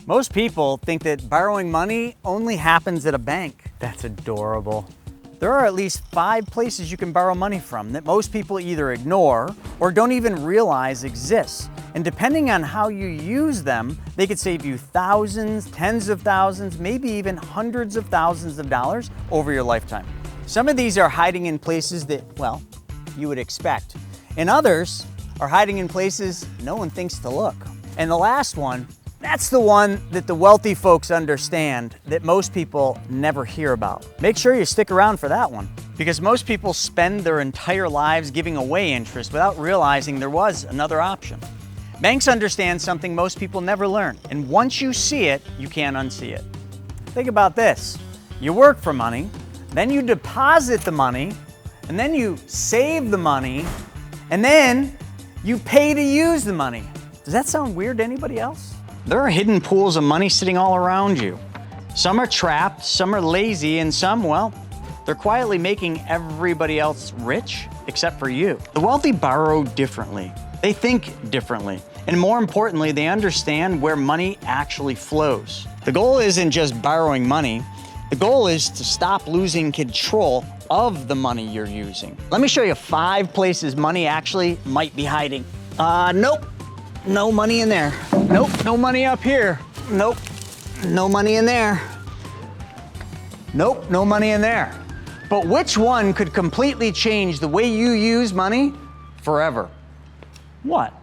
Most people think that borrowing money only happens at a bank. That's adorable. There are at least 5 places you can borrow money from that most people either ignore or don't even realize exist. And depending on how you use them, they could save you thousands, tens of thousands, maybe even hundreds of thousands of dollars over your lifetime. Some of these are hiding in places that, well, you would expect. And others are hiding in places no one thinks to look. And the last one, that's the one that the wealthy folks understand that most people never hear about. Make sure you stick around for that one, because most people spend their entire lives giving away interest without realizing there was another option. Banks understand something most people never learn, and once you see it, you can't unsee it. Think about this. You work for money, then you deposit the money, and then you save the money, and then you pay to use the money. Does that sound weird to anybody else? There are hidden pools of money sitting all around you. Some are trapped, some are lazy, and some, well, they're quietly making everybody else rich except for you. The wealthy borrow differently. They think differently. And more importantly, they understand where money actually flows. The goal isn't just borrowing money. The goal is to stop losing control of the money you're using. Let me show you 5 places money actually might be hiding. Nope. No money in there. Nope, no money up here. Nope, no money in there. Nope, no money in there. But which one could completely change the way you use money forever? What?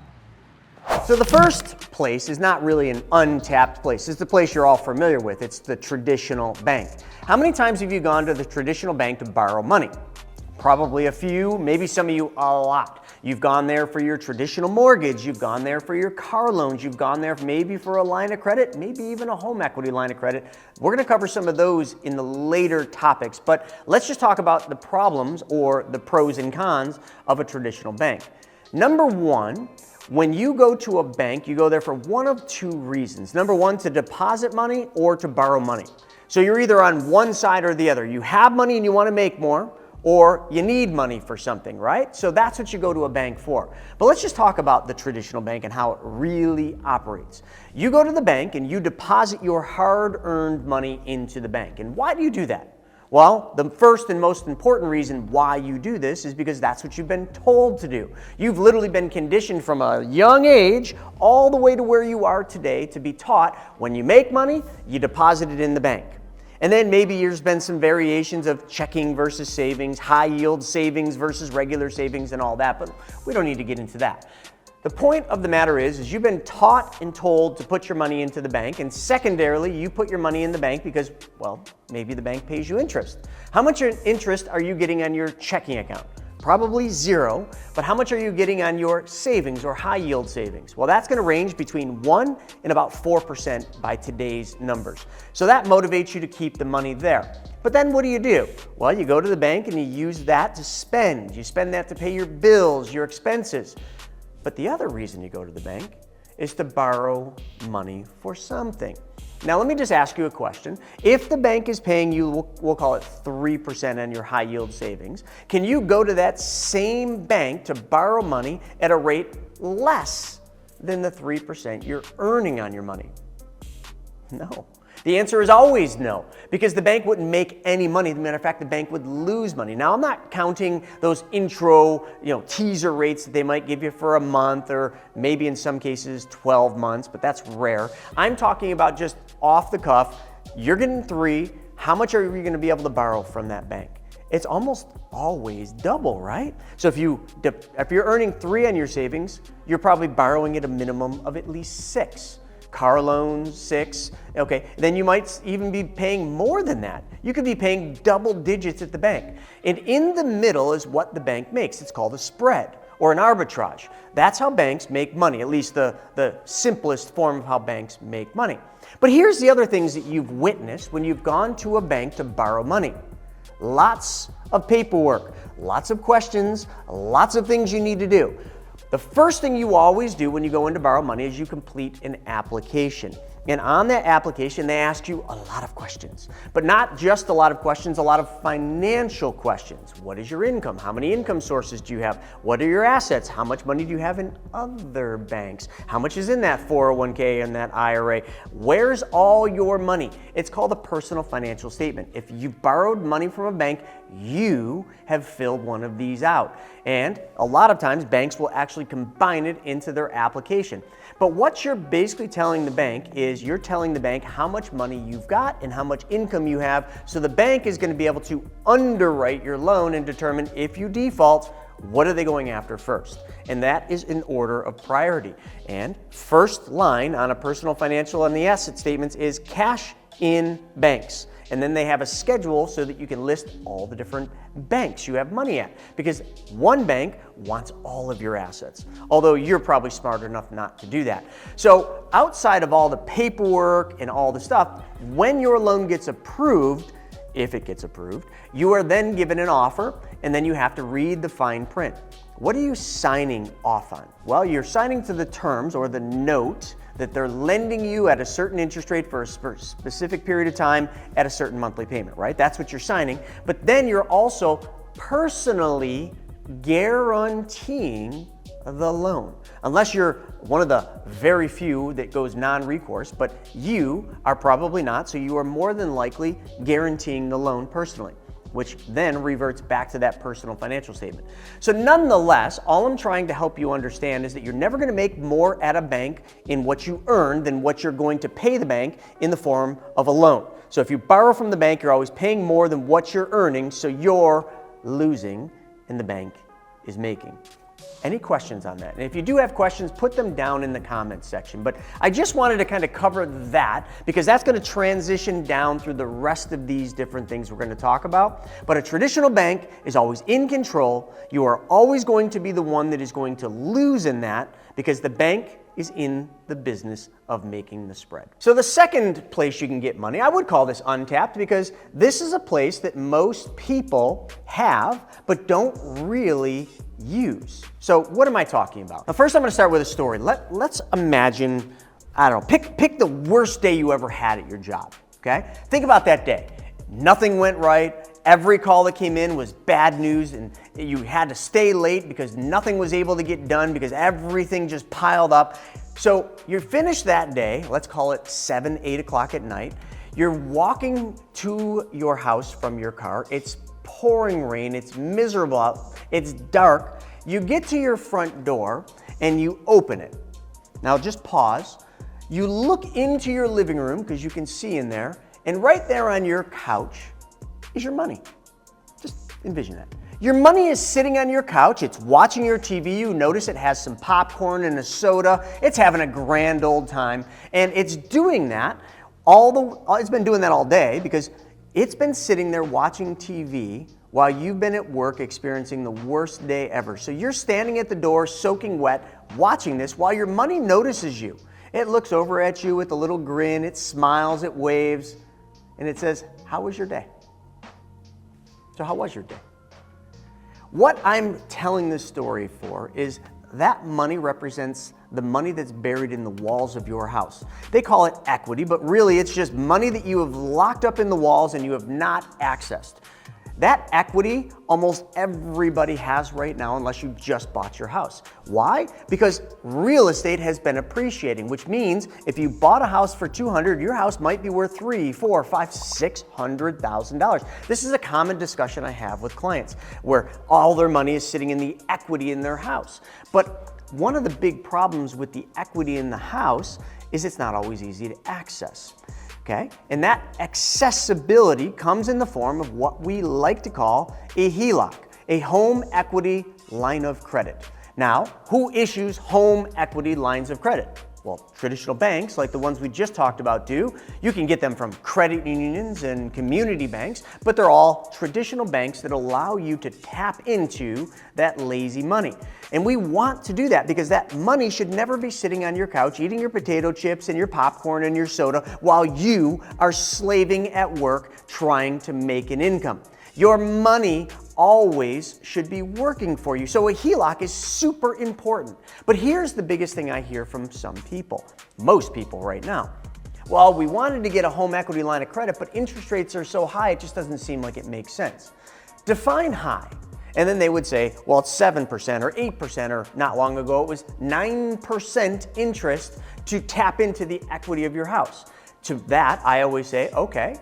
So the first place is not really an untapped place. It's the place you're all familiar with. It's the traditional bank. How many times have you gone to the traditional bank to borrow money? Probably a few, maybe some of you a lot. You've gone there for your traditional mortgage, you've gone there for your car loans, you've gone there maybe for a line of credit, maybe even a home equity line of credit. We're going to cover some of those in the later topics, but let's just talk about the problems or the pros and cons of a traditional bank. Number one, when you go to a bank, you go there for one of 2 reasons. Number one, to deposit money or to borrow money. So you're either on one side or the other. You have money and you want to make more, or you need money for something, right? So that's what you go to a bank for. But let's just talk about the traditional bank and how it really operates. You go to the bank and you deposit your hard-earned money into the bank. And why do you do that? Well, the first and most important reason why you do this is because that's what you've been told to do. You've literally been conditioned from a young age all the way to where you are today to be taught when you make money, you deposit it in the bank. And then maybe there's been some variations of checking versus savings, high yield savings versus regular savings and all that, but we don't need to get into that. The point of the matter is you've been taught and told to put your money into the bank, and secondarily, you put your money in the bank because, well, maybe the bank pays you interest. How much interest are you getting on your checking account? Probably 0, but how much are you getting on your savings or high yield savings? Well, that's going to range between 1 and about 4% by today's numbers. So that motivates you to keep the money there. But then what do? Well, you go to the bank and you use that to spend. You spend that to pay your bills, your expenses. But the other reason you go to the bank is to borrow money for something. Now, let me just ask you a question. If the bank is paying you, we'll call it 3% on your high yield savings, can you go to that same bank to borrow money at a rate less than the 3% you're earning on your money? No. The answer is always no, because the bank wouldn't make any money. As a matter of fact, the bank would lose money. Now, I'm not counting those intro, teaser rates that they might give you for a month or maybe in some cases 12 months, but that's rare. I'm talking about just off the cuff. You're getting 3. How much are you going to be able to borrow from that bank? It's almost always double, right? So if you're earning 3 on your savings, you're probably borrowing at a minimum of at least 6. Car loans, 6, okay. Then you might even be paying more than that. You could be paying double digits at the bank. And in the middle is what the bank makes. It's called a spread or an arbitrage. That's how banks make money, at least the simplest form of how banks make money. But here's the other things that you've witnessed when you've gone to a bank to borrow money. Lots of paperwork, lots of questions, lots of things you need to do. The first thing you always do when you go in to borrow money is you complete an application. And on that application, they ask you a lot of questions, but not just a lot of questions, a lot of financial questions. What is your income? How many income sources do you have? What are your assets? How much money do you have in other banks? How much is in that 401k and that IRA? Where's all your money? It's called a personal financial statement. If you borrowed money from a bank, you have filled one of these out. And a lot of times banks will actually combine it into their application. But what you're basically telling the bank is you're telling the bank how much money you've got and how much income you have, so the bank is going to be able to underwrite your loan and determine if you default, what are they going after first? And that is in order of priority. And first line on a personal financial and the asset statements is cash in banks. And then they have a schedule so that you can list all the different banks you have money at, because one bank wants all of your assets, although you're probably smart enough not to do that. So outside of all the paperwork and all the stuff, when your loan gets approved, if it gets approved, you are then given an offer, and then you have to read the fine print. What are you signing off on? Well, you're signing to the terms or the note that they're lending you at a certain interest rate for a specific period of time at a certain monthly payment, right? That's what you're signing. But then you're also personally guaranteeing the loan. Unless you're one of the very few that goes non-recourse, but you are probably not, so you are more than likely guaranteeing the loan personally, which then reverts back to that personal financial statement. So nonetheless, all I'm trying to help you understand is that you're never going to make more at a bank in what you earn than what you're going to pay the bank in the form of a loan. So if you borrow from the bank, you're always paying more than what you're earning, so you're losing and the bank is making. Any questions on that? And if you do have questions, put them down in the comments section. But I just wanted to kind of cover that because that's going to transition down through the rest of these different things we're going to talk about. But a traditional bank is always in control. You are always going to be the one that is going to lose in that because the bank is in the business of making the spread. So the second place you can get money, I would call this untapped because this is a place that most people have but don't really use. So what am I talking about? Now first I'm going to start with a story. Let's imagine, I don't know, pick the worst day you ever had at your job, okay? Think about that day. Nothing went right. Every call that came in was bad news and you had to stay late because nothing was able to get done because everything just piled up. So you finish that day, let's call it 7, 8 o'clock at night. You're walking to your house from your car. It's pouring rain. It's miserable out. It's dark. You get to your front door and you open it. Now just pause. You look into your living room because you can see in there, and right there on your couch is your money. Just envision that. Your money is sitting on your couch. It's watching your TV. You notice it has some popcorn and a soda. It's having a grand old time. And it's doing that it's been doing that all day because it's been sitting there watching TV while you've been at work experiencing the worst day ever. So you're standing at the door, soaking wet, watching this while your money notices you. It looks over at you with a little grin. It smiles, it waves, and it says, "How was your day?" So how was your day? What I'm telling this story for is that money represents the money that's buried in the walls of your house. They call it equity, but really it's just money that you have locked up in the walls and you have not accessed. That equity almost everybody has right now unless you just bought your house. Why? Because real estate has been appreciating, which means if you bought a house for $200,000, your house might be worth $300,000, $400,000, $500,000, $600,000. This is a common discussion I have with clients where all their money is sitting in the equity in their house. But one of the big problems with the equity in the house is it's not always easy to access. Okay? And that accessibility comes in the form of what we like to call a HELOC, a home equity line of credit. Now, who issues home equity lines of credit? Well, traditional banks, like the ones we just talked about, do. You can get them from credit unions and community banks, but they're all traditional banks that allow you to tap into that lazy money. And we want to do that because that money should never be sitting on your couch eating your potato chips and your popcorn and your soda while you are slaving at work trying to make an income. Your money always should be working for you. So a HELOC is super important. But here's the biggest thing I hear from some people, most people right now. Well, we wanted to get a home equity line of credit, but interest rates are so high, it just doesn't seem like it makes sense. Define high. And then they would say, well, it's 7% or 8%, or not long ago, it was 9% interest to tap into the equity of your house. To that, I always say, okay,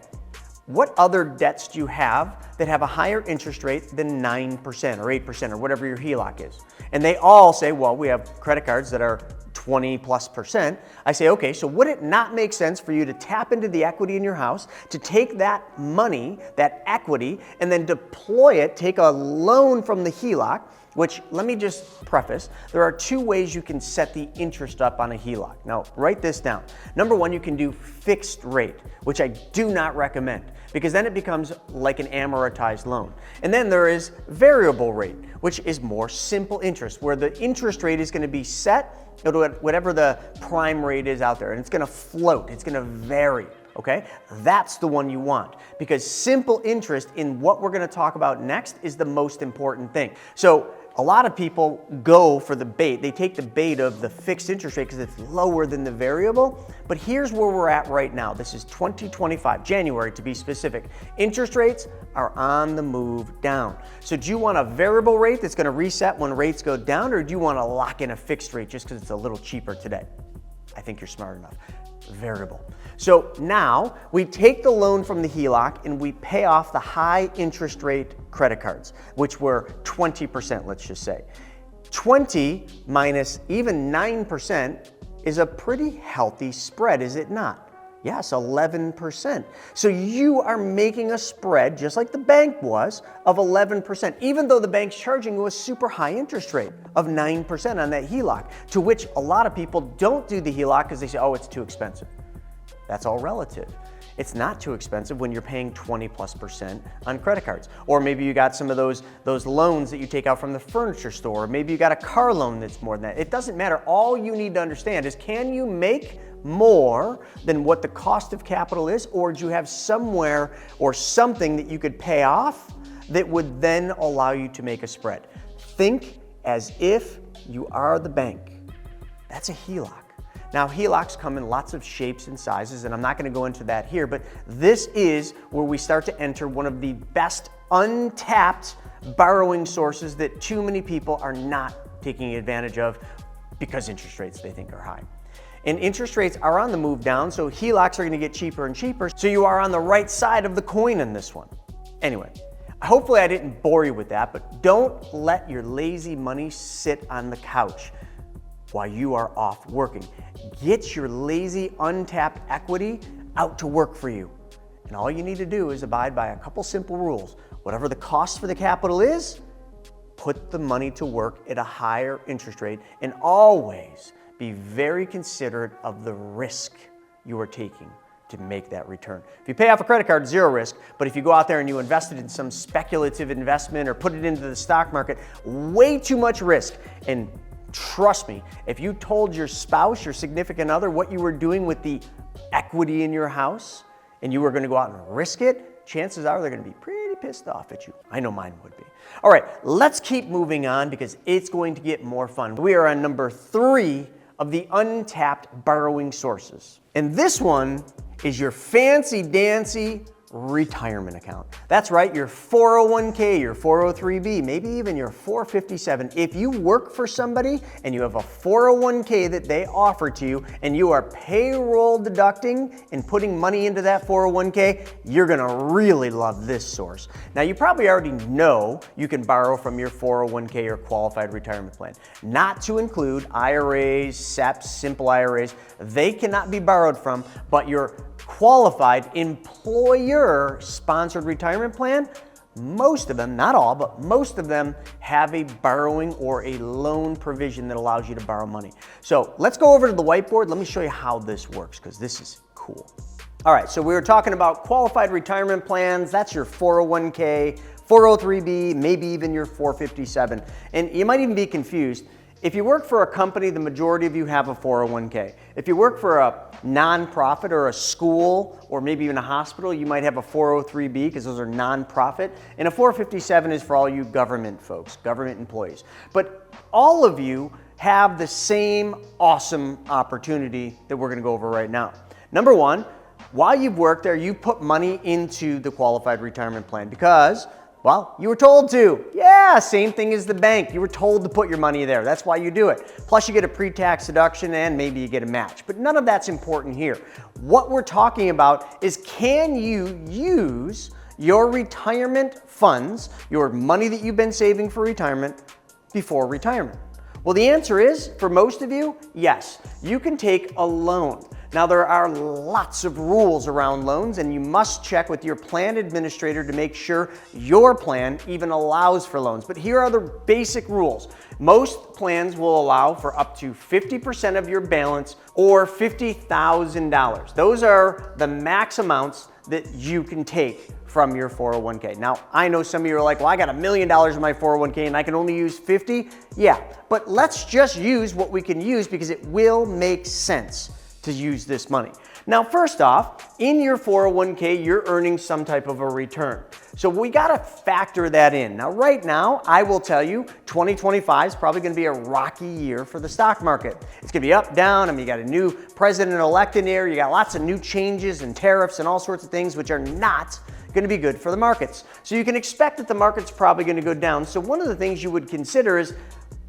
what other debts do you have that have a higher interest rate than 9% or 8% or whatever your HELOC is? And they all say, well, we have credit cards that are 20+%. I say, okay, so would it not make sense for you to tap into the equity in your house, to take that money, that equity, and then deploy it, take a loan from the HELOC, which, let me just preface, there are two ways you can set the interest up on a HELOC. Now, write this down. Number one, you can do fixed rate, which I do not recommend, because then it becomes like an amortized loan. And then there is variable rate, which is more simple interest, where the interest rate is going to be set at whatever the prime rate is out there, and it's going to float, it's going to vary. Okay, that's the one you want, because simple interest in what we're going to talk about next is the most important thing. So a lot of people go for the bait. They take the bait of the fixed interest rate because it's lower than the variable. But here's where we're at right now. This is 2025, January to be specific. Interest rates are on the move down. So do you want a variable rate that's going to reset when rates go down, or do you want to lock in a fixed rate just because it's a little cheaper today? I think you're smart enough. Variable. So now we take the loan from the HELOC and we pay off the high interest rate credit cards, which were 20%, let's just say. 20 minus even 9% is a pretty healthy spread, is it not? Yes, 11%. So you are making a spread, just like the bank was, of 11%, even though the bank's charging you a super high interest rate of 9% on that HELOC, to which a lot of people don't do the HELOC because they say, oh, it's too expensive. That's all relative. It's not too expensive when you're paying 20+% on credit cards. Or maybe you got some of those loans that you take out from the furniture store. Or maybe you got a car loan that's more than that. It doesn't matter. All you need to understand is, can you make more than what the cost of capital is, or do you have somewhere or something that you could pay off that would then allow you to make a spread? Think as if you are the bank. That's a HELOC. Now, HELOCs come in lots of shapes and sizes, and I'm not going to go into that here, but this is where we start to enter one of the best untapped borrowing sources that too many people are not taking advantage of because interest rates they think are high. And interest rates are on the move down, so HELOCs are going to get cheaper and cheaper, so you are on the right side of the coin in this one. Anyway, hopefully I didn't bore you with that, but don't let your lazy money sit on the couch while you are off working. Get your lazy, untapped equity out to work for you. And all you need to do is abide by a couple simple rules. Whatever the cost for the capital is, put the money to work at a higher interest rate, and always be very considerate of the risk you are taking to make that return. If you pay off a credit card, zero risk, but if you go out there and you invest it in some speculative investment or put it into the stock market, way too much risk. And trust me, if you told your spouse, your significant other, what you were doing with the equity in your house and you were going to go out and risk it, chances are they're going to be pretty pissed off at you. I know mine would be. All right, let's keep moving on because it's going to get more fun. We are on number 3 of the untapped borrowing sources. And this one is your fancy-dancy retirement account. That's right, your 401k, your 403b, maybe even your 457. If you work for somebody and you have a 401k that they offer to you and you are payroll deducting and putting money into that 401k, you're gonna really love this source. Now, you probably already know you can borrow from your 401k or qualified retirement plan. Not to include IRAs, SEPs, simple IRAs. They cannot be borrowed from, but your qualified employer-sponsored retirement plan, most of them, not all, but most of them have a borrowing or a loan provision that allows you to borrow money. So let's go over to the whiteboard. Let me show you how this works because this is cool. All right, so we were talking about qualified retirement plans. That's your 401k, 403b, maybe even your 457. And you might even be confused. If you work for a company, the majority of you have a 401k. If you work for a nonprofit or a school or maybe even a hospital, you might have a 403b because those are nonprofit. And a 457 is for all you government folks, government employees. But all of you have the same awesome opportunity that we're going to go over right now. Number one, while you've worked there, you put money into the qualified retirement plan because, well, you were told to. Yeah, same thing as the bank. You were told to put your money there. That's why you do it. Plus you get a pre-tax deduction and maybe you get a match. But none of that's important here. What we're talking about is, can you use your retirement funds, your money that you've been saving for retirement, before retirement? Well, the answer is, for most of you, yes. You can take a loan. Now, there are lots of rules around loans, and you must check with your plan administrator to make sure your plan even allows for loans. But here are the basic rules. Most plans will allow for up to 50% of your balance or $50,000. Those are the max amounts that you can take from your 401k. Now, I know some of you are like, well, I got $1 million in my 401k and I can only use 50. Yeah, but let's just use what we can use because it will make sense to use this money. Now, first off, in your 401k, you're earning some type of a return. So we gotta factor that in. Now, right now, I will tell you, 2025 is probably gonna be a rocky year for the stock market. It's gonna be up, down. I mean, you got a new president-elect in there. You got lots of new changes and tariffs and all sorts of things which are not gonna be good for the markets. So you can expect that the market's probably gonna go down. So one of the things you would consider is,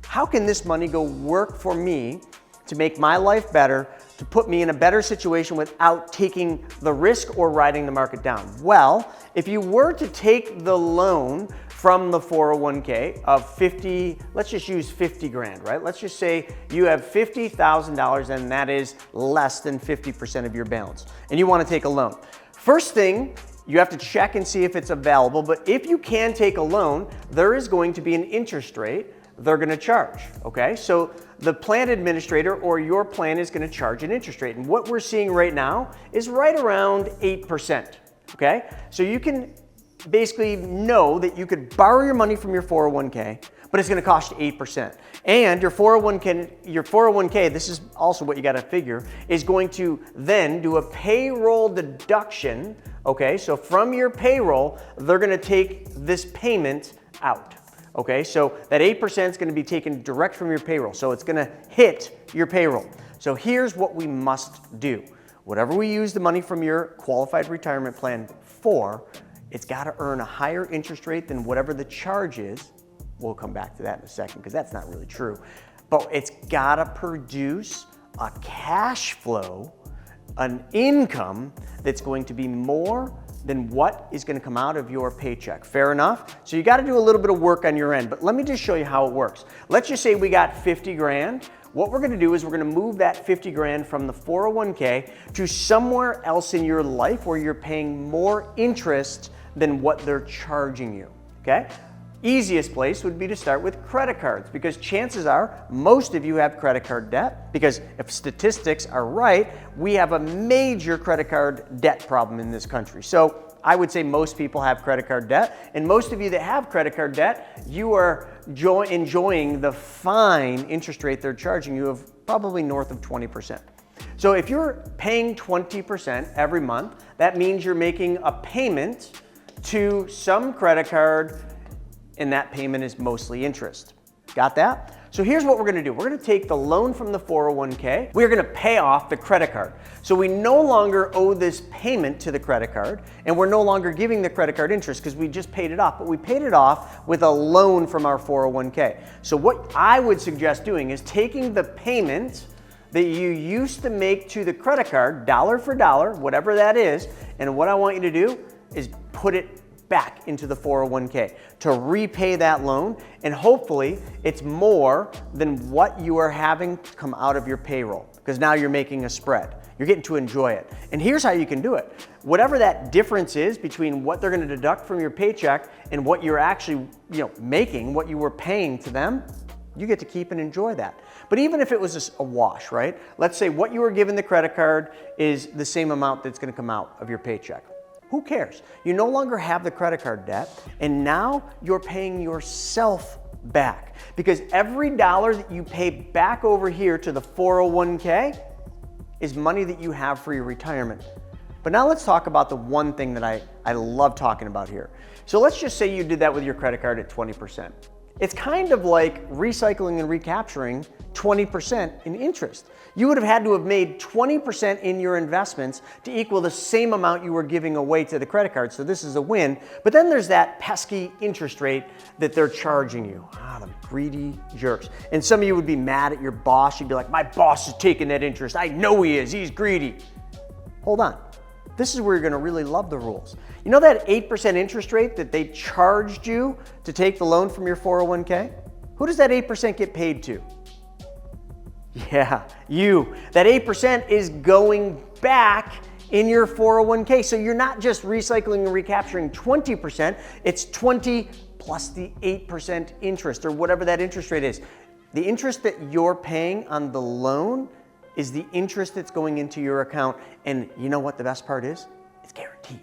how can this money go work for me to make my life better, to put me in a better situation without taking the risk or riding the market down? Well, if you were to take the loan from the 401k of 50, let's just use 50 grand, right? Let's just say you have $50,000 and that is less than 50% of your balance, and you want to take a loan. First thing, you have to check and see if it's available, but if you can take a loan, there is going to be an interest rate they're going to charge, okay? So the plan administrator or your plan is going to charge an interest rate. And what we're seeing right now is right around 8%, okay? So you can basically know that you could borrow your money from your 401k, but it's going to cost you 8%. And your 401k, this is also what you got to figure, is going to then do a payroll deduction, okay? So from your payroll, they're going to take this payment out. Okay, so that 8% is going to be taken direct from your payroll. So it's going to hit your payroll. So here's what we must do. Whatever we use the money from your qualified retirement plan for, it's got to earn a higher interest rate than whatever the charge is. We'll come back to that in a second because that's not really true. But it's got to produce a cash flow, an income that's going to be more than what is going to come out of your paycheck. Fair enough? So you got to do a little bit of work on your end, but let me just show you how it works. Let's just say we got 50 grand. What we're going to do is we're going to move that 50 grand from the 401k to somewhere else in your life where you're paying more interest than what they're charging you, okay? Easiest place would be to start with credit cards, because chances are most of you have credit card debt, because if statistics are right, we have a major credit card debt problem in this country. So I would say most people have credit card debt, and most of you that have credit card debt, you are enjoying the fine interest rate they're charging you of probably north of 20%. So if you're paying 20% every month, that means you're making a payment to some credit card, and that payment is mostly interest. Got that? So here's what we're gonna do. We're gonna take the loan from the 401k. We're gonna pay off the credit card. So we no longer owe this payment to the credit card, and we're no longer giving the credit card interest because we just paid it off, but we paid it off with a loan from our 401k. So what I would suggest doing is taking the payment that you used to make to the credit card, dollar for dollar, whatever that is, and what I want you to do is put it back into the 401k to repay that loan, and hopefully it's more than what you are having to come out of your payroll, because now you're making a spread. You're getting to enjoy it. And here's how you can do it. Whatever that difference is between what they're going to deduct from your paycheck and what you're actually, making, what you were paying to them, you get to keep and enjoy that. But even if it was just a wash, right? Let's say what you were given the credit card is the same amount that's going to come out of your paycheck. Who cares? You no longer have the credit card debt, and now you're paying yourself back, because every dollar that you pay back over here to the 401k is money that you have for your retirement. But now let's talk about the one thing that I love talking about here. So let's just say you did that with your credit card at 20%. It's kind of like recycling and recapturing 20% in interest. You would have had to have made 20% in your investments to equal the same amount you were giving away to the credit card. So this is a win. But then there's that pesky interest rate that they're charging you. The greedy jerks. And some of you would be mad at your boss. You'd be like, my boss is taking that interest. I know he is. He's greedy. Hold on. This is where you're going to really love the rules. You know that 8% interest rate that they charged you to take the loan from your 401k? Who does that 8% get paid to? Yeah, you. That 8% is going back in your 401k. So you're not just recycling and recapturing 20%, it's 20 plus the 8% interest or whatever that interest rate is. The interest that you're paying on the loan is the interest that's going into your account. And you know what the best part is? It's guaranteed.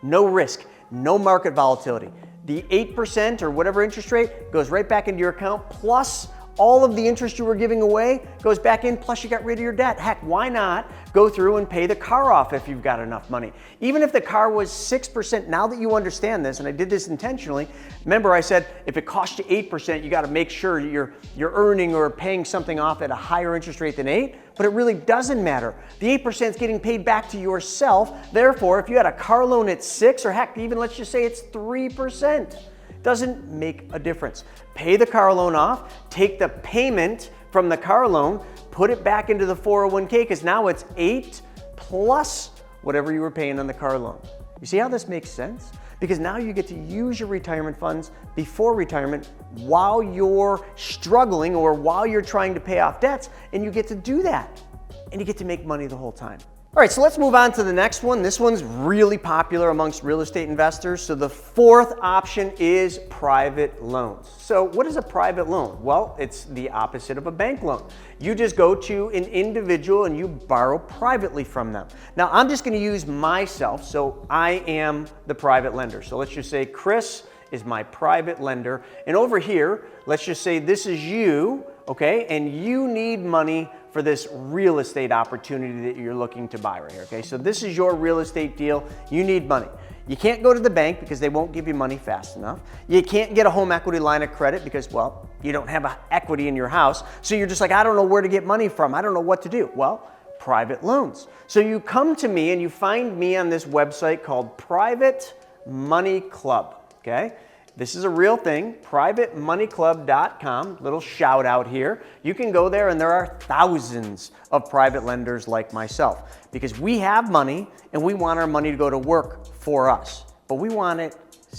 No risk, no market volatility. The 8% or whatever interest rate goes right back into your account, plus all of the interest you were giving away goes back in, plus you got rid of your debt. Heck, why not go through and pay the car off if you've got enough money? Even if the car was 6%, now that you understand this, and I did this intentionally, remember I said if it costs you 8%, you got to make sure you're earning or paying something off at a higher interest rate than 8%, but it really doesn't matter. The 8% is getting paid back to yourself. Therefore, if you had a car loan at 6%, or heck, even let's just say it's 3%, doesn't make a difference. Pay the car loan off, take the payment from the car loan, put it back into the 401k because now it's 8 plus whatever you were paying on the car loan. You see how this makes sense? Because now you get to use your retirement funds before retirement while you're struggling or while you're trying to pay off debts, and you get to do that. And you get to make money the whole time. All right, so let's move on to the next one. This one's really popular amongst real estate investors. So the fourth option is private loans. So what is a private loan? Well, it's the opposite of a bank loan. You just go to an individual and you borrow privately from them. Now, I'm just going to use myself. So I am the private lender. So let's just say Chris is my private lender. And over here, let's just say this is you, okay? And you need money for this real estate opportunity that you're looking to buy right here, okay? So this is your real estate deal. You need money. You can't go to the bank because they won't give you money fast enough. You can't get a home equity line of credit because, well, you don't have equity in your house. So you're just like, I don't know where to get money from. I don't know what to do. Well, private loans. So you come to me and you find me on this website called Private Money Club, okay? This is a real thing, privatemoneyclub.com, little shout out here. You can go there and there are thousands of private lenders like myself because we have money and we want our money to go to work for us, but we want it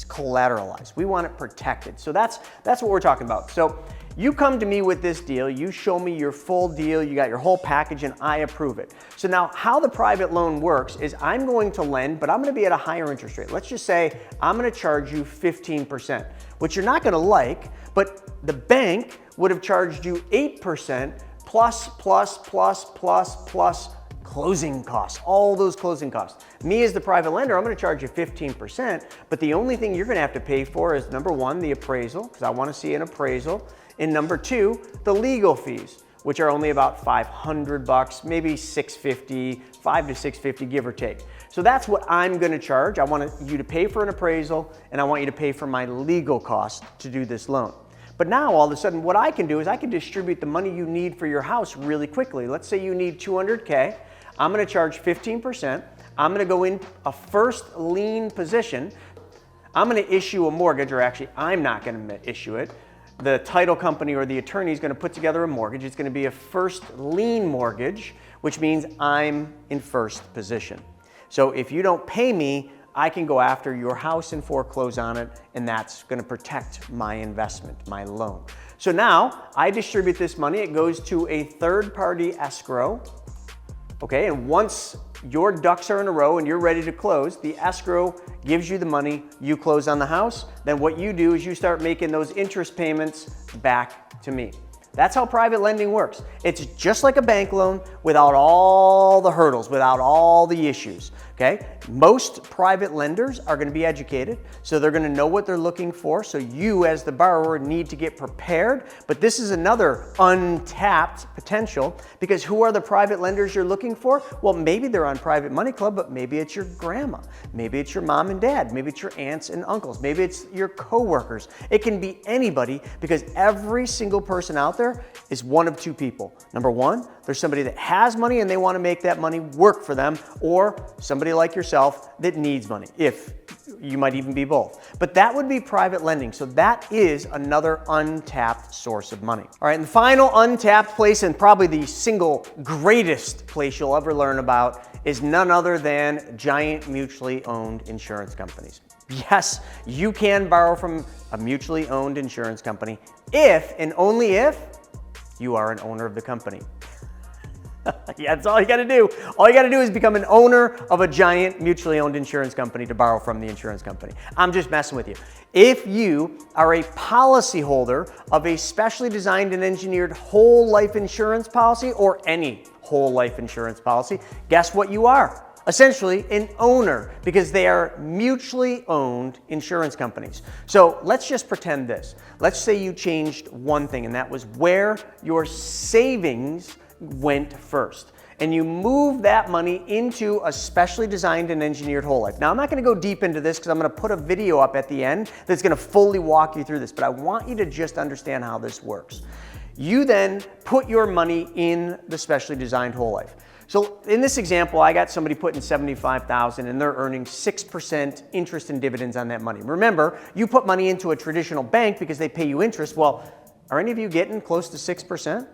collateralized. We want it protected. So that's what we're talking about. So you come to me with this deal, you show me your full deal, you got your whole package and I approve it. So now how the private loan works is I'm going to lend, but I'm going to be at a higher interest rate. Let's just say I'm going to charge you 15%, which you're not going to like, but the bank would have charged you 8% plus closing costs, all those closing costs. Me as the private lender, I'm going to charge you 15%, but the only thing you're going to have to pay for is number one, the appraisal, because I want to see an appraisal. And number two, the legal fees, which are only about $500, maybe $650, $500 to $650, give or take. So that's what I'm going to charge. I want you to pay for an appraisal, and I want you to pay for my legal costs to do this loan. But now all of a sudden, what I can do is I can distribute the money you need for your house really quickly. Let's say you need $200K. I'm going to charge 15%. I'm going to go in a first lien position. I'm going to issue a mortgage, or actually, I'm not going to issue it. The title company or the attorney is going to put together a mortgage. It's going to be a first lien mortgage, which means I'm in first position. So if you don't pay me, I can go after your house and foreclose on it, and that's going to protect my investment, my loan. So now I distribute this money. It goes to a third-party escrow. Okay, and once your ducks are in a row and you're ready to close, the escrow gives you the money, you close on the house, then what you do is you start making those interest payments back to me. That's how private lending works. It's just like a bank loan without all the hurdles, without all the issues, okay? Most private lenders are gonna be educated, so they're gonna know what they're looking for, so you as the borrower need to get prepared, but this is another untapped potential, because who are the private lenders you're looking for? Well, maybe they're on Private Money Club, but maybe it's your grandma, maybe it's your mom and dad, maybe it's your aunts and uncles, maybe it's your coworkers. It can be anybody, because every single person out there is one of two people. Number one, there's somebody that has money and they want to make that money work for them, or somebody like yourself that needs money, if you might even be both. But that would be private lending. So that is another untapped source of money. All right, and the final untapped place, and probably the single greatest place you'll ever learn about, is none other than giant mutually owned insurance companies. Yes, you can borrow from a mutually owned insurance company if and only if you are an owner of the company. Yeah, that's all you gotta do. All you gotta do is become an owner of a giant mutually owned insurance company to borrow from the insurance company. I'm just messing with you. If you are a policyholder of a specially designed and engineered whole life insurance policy, or any whole life insurance policy, guess what you are? Essentially an owner, because they are mutually owned insurance companies. So let's just pretend this. Let's say you changed one thing, and that was where your savings went first. And you move that money into a specially designed and engineered whole life. Now, I'm not gonna go deep into this because I'm gonna put a video up at the end that's gonna fully walk you through this, but I want you to just understand how this works. You then put your money in the specially designed whole life. So in this example, I got somebody putting $75,000 and they're earning 6% interest and dividends on that money. Remember, you put money into a traditional bank because they pay you interest. Well, are any of you getting close to 6%?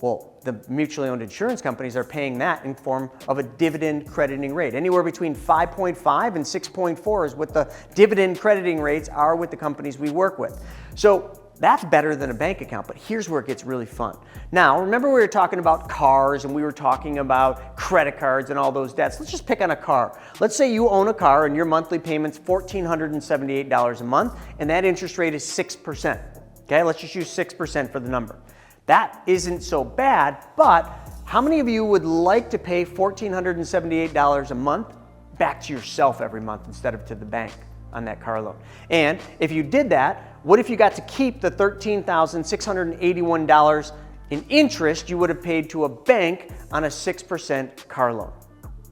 Well, the mutually owned insurance companies are paying that in form of a dividend crediting rate. Anywhere between 5.5 and 6.4 is what the dividend crediting rates are with the companies we work with. So that's better than a bank account, but here's where it gets really fun. Now, remember we were talking about cars and we were talking about credit cards and all those debts. Let's just pick on a car. Let's say you own a car and your monthly payment's $1,478 a month, and that interest rate is 6%. Okay, let's just use 6% for the number. That isn't so bad, but how many of you would like to pay $1,478 a month back to yourself every month instead of to the bank on that car loan? And if you did that, what if you got to keep the $13,681 in interest you would have paid to a bank on a 6% car loan?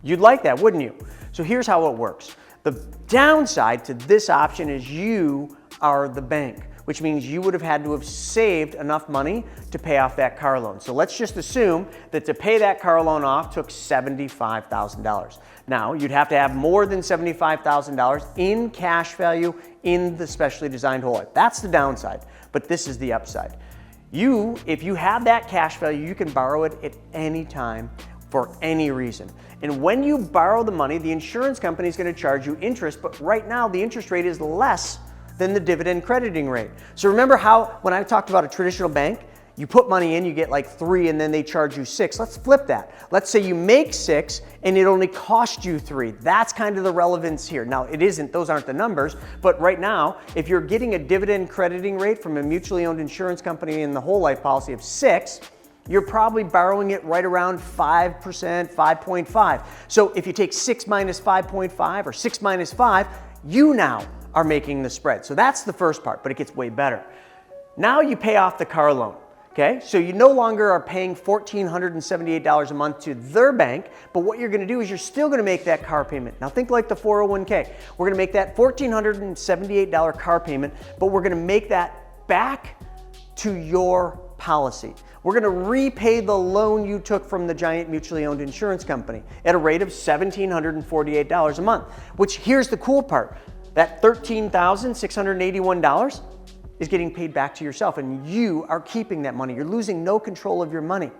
You'd like that, wouldn't you? So here's how it works. The downside to this option is you are the bank, which means you would have had to have saved enough money to pay off that car loan. So let's just assume that to pay that car loan off took $75,000. Now, you'd have to have more than $75,000 in cash value in the specially designed whole life. That's the downside, but this is the upside. If you have that cash value, you can borrow it at any time for any reason. And when you borrow the money, the insurance company is going to charge you interest, but right now the interest rate is less than the dividend crediting rate. So remember how when I talked about a traditional bank, you put money in, you get like 3 and then they charge you 6. Let's flip that. Let's say you make 6 and it only cost you 3. That's kind of the relevance here. Now it isn't, those aren't the numbers, but right now, if you're getting a dividend crediting rate from a mutually owned insurance company in the whole life policy of 6, you're probably borrowing it right around 5%, 5.5. So if you take 6 minus 5.5 or 6 minus 5, you now are making the spread. So that's the first part, but it gets way better. Now you pay off the car loan, okay? So you no longer are paying $1,478 a month to their bank, but what you're gonna do is you're still gonna make that car payment. Now think like the 401k. We're gonna make that $1,478 car payment, but we're gonna make that back to your policy. We're gonna repay the loan you took from the giant mutually owned insurance company at a rate of $1,748 a month, which here's the cool part. That $13,681 is getting paid back to yourself, and you are keeping that money. You're losing no control of your money,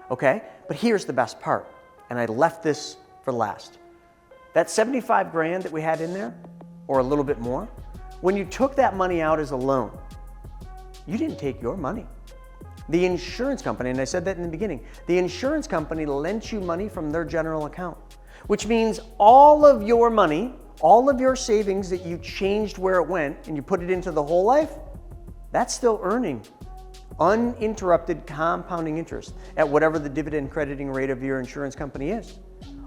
okay? But here's the best part, and I left this for last. That 75 grand that we had in there, or a little bit more, when you took that money out as a loan, you didn't take your money. The insurance company, and I said that in the beginning, the insurance company lent you money from their general account, which means all of your money, all of your savings that you changed where it went and you put it into the whole life, that's still earning Uninterrupted compounding interest at whatever the dividend crediting rate of your insurance company is.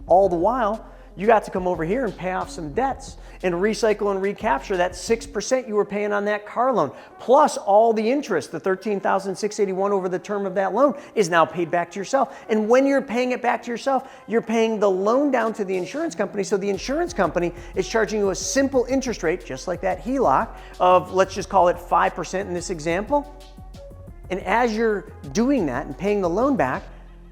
All the while, you got to come over here and pay off some debts and recycle and recapture that 6% you were paying on that car loan. Plus all the interest, the $13,681 over the term of that loan is now paid back to yourself. And when you're paying it back to yourself, you're paying the loan down to the insurance company. So the insurance company is charging you a simple interest rate, just like that HELOC, of let's just call it 5% in this example. And as you're doing that and paying the loan back,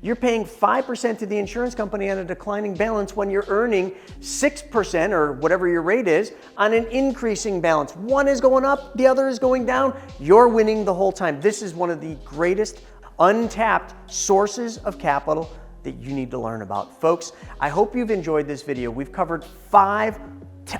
you're paying 5% to the insurance company on a declining balance when you're earning 6% or whatever your rate is on an increasing balance. One is going up, the other is going down. You're winning the whole time. This is one of the greatest untapped sources of capital that you need to learn about. Folks, I hope you've enjoyed this video. We've covered 5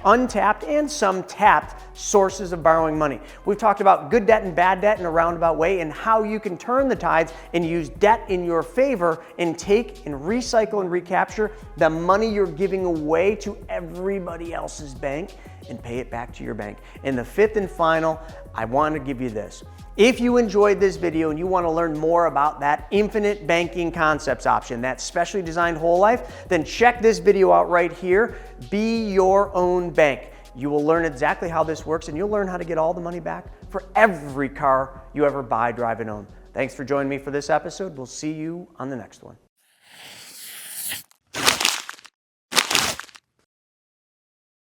untapped and some tapped sources of borrowing money. We've talked about good debt and bad debt in a roundabout way and how you can turn the tides and use debt in your favor and take and recycle and recapture the money you're giving away to everybody else's bank and pay it back to your bank. And the 5th and final, I want to give you this. If you enjoyed this video and you want to learn more about that infinite banking concepts option, that specially designed whole life, then check this video out right here. Be your own bank. You will learn exactly how this works and you'll learn how to get all the money back for every car you ever buy, drive, and own. Thanks for joining me for this episode. We'll see you on the next one.